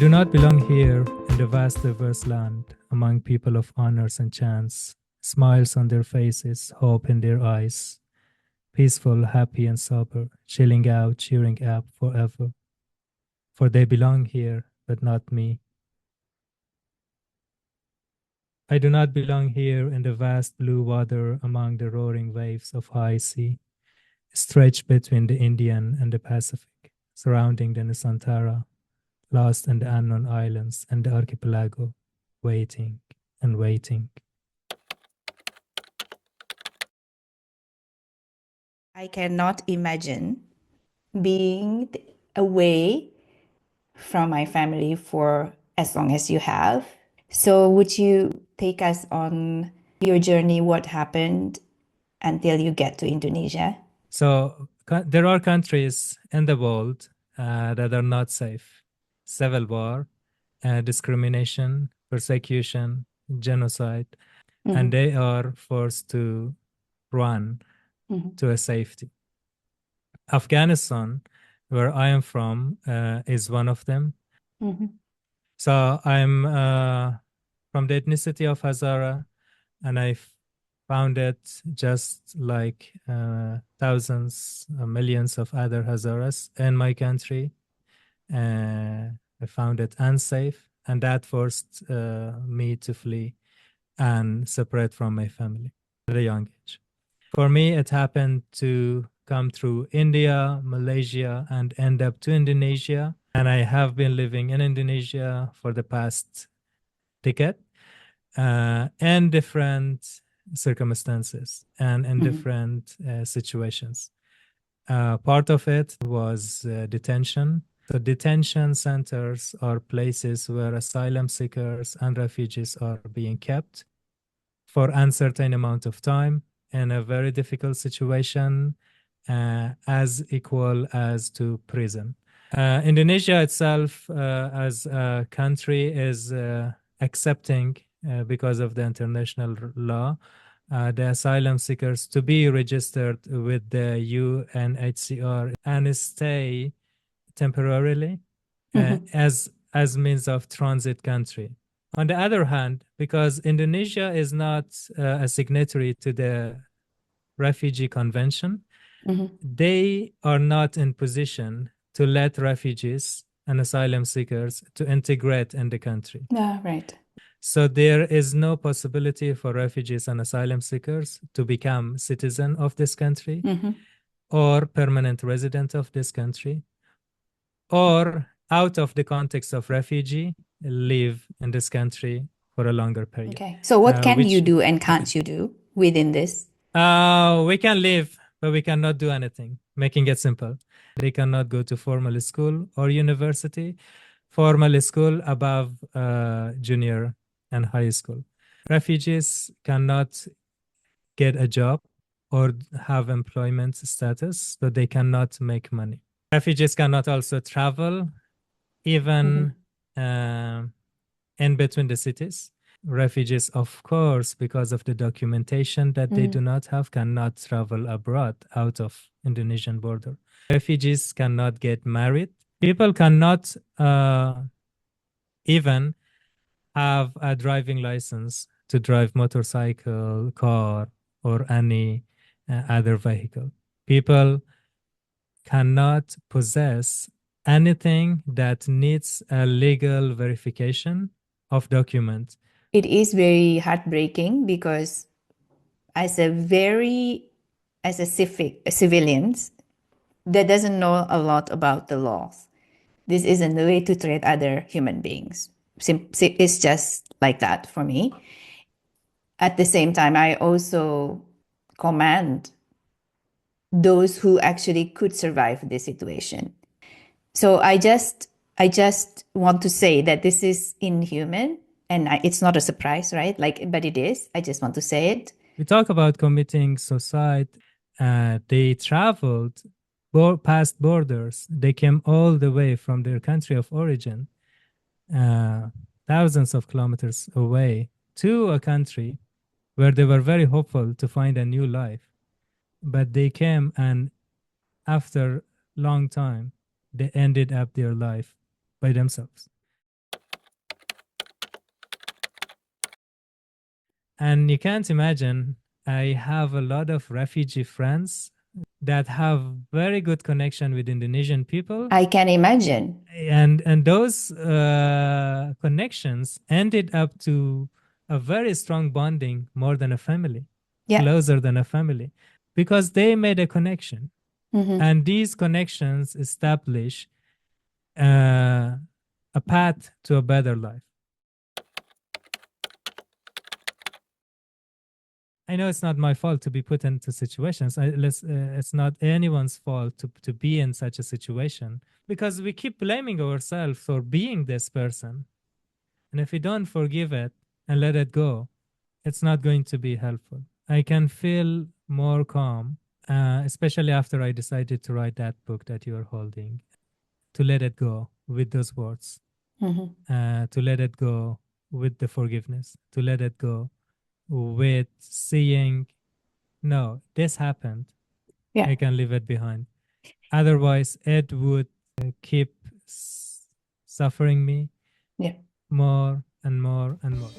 do not belong here in the vast diverse land, among people of honors and chance, smiles on their faces, hope in their eyes, peaceful, happy and sober, chilling out, cheering up forever. For they belong here, but not me. I do not belong here in the vast blue water among the roaring waves of high sea, stretched between the Indian and the Pacific, surrounding the Nusantara, lost in the unknown islands and the archipelago, waiting and waiting. I cannot imagine being away from my family for as long as you have. So would you take us on your journey, what happened until you get to Indonesia? So there are countries in the world that are not safe. Civil war, discrimination, persecution, genocide, and they are forced to run to a safety. Afghanistan, where I am from, is one of them. So I'm from the ethnicity of Hazara, and I found it just like thousands, millions of other Hazaras in my country. I found it unsafe, and that forced me to flee and separate from my family at a young age. For me, it happened to come through India, Malaysia, and end up to Indonesia. And I have been living in Indonesia for the past decade in different circumstances and in different situations. Part of it was detention. So detention centers are places where asylum seekers and refugees are being kept for uncertain amount of time in a very difficult situation, as equal as to prison. Indonesia itself, as a country, is accepting, because of the international law, the asylum seekers to be registered with the UNHCR and stay temporarily as means of transit country. On the other hand, because Indonesia is not a signatory to the Refugee Convention, they are not in position to let refugees and asylum seekers to integrate in the country. Right. So there is no possibility for refugees and asylum seekers to become citizen of this country or permanent resident of this country, or out of the context of refugee, live in this country for a longer period. Okay. So what can you do and can't you do within this? We can live, but we cannot do anything, making it simple. They cannot go to formal school or university, formal school above junior and high school. Refugees cannot get a job or have employment status, so they cannot make money. Refugees cannot also travel, even in between the cities. Refugees, of course, because of the documentation that they do not have, cannot travel abroad out of Indonesian border. Refugees cannot get married. People cannot even have a driving license to drive motorcycle, car, or any other vehicle. People cannot possess anything that needs a legal verification of document. It is very heartbreaking because as a civilians that doesn't know a lot about the laws, this isn't the way to treat other human beings. It's just like that for me. At the same time, I also commend those who actually could survive this situation. So I just want to say that this is inhuman, and it's not a surprise, right? But it is. I just want to say it. We talk about committing suicide. They traveled past borders. They came all the way from their country of origin, thousands of kilometers away, to a country where they were very hopeful to find a new life. But they came, and after long time, they ended up their life by themselves. And you can't imagine, I have a lot of refugee friends that have very good connection with Indonesian people. I can imagine. And those connections ended up to a very strong bonding, more than a family, closer than a family, because they made a connection. And these connections establish a path to a better life. I know it's not my fault to be put into situations. It's not anyone's fault to be in such a situation, because we keep blaming ourselves for being this person. And if we don't forgive it and let it go, it's not going to be helpful. I can feel more calm, especially after I decided to write that book that you're holding, to let it go with those words, to let it go with the forgiveness, to let it go with seeing, no, this happened. I can leave it behind. Otherwise, it would keep suffering me more and more and more.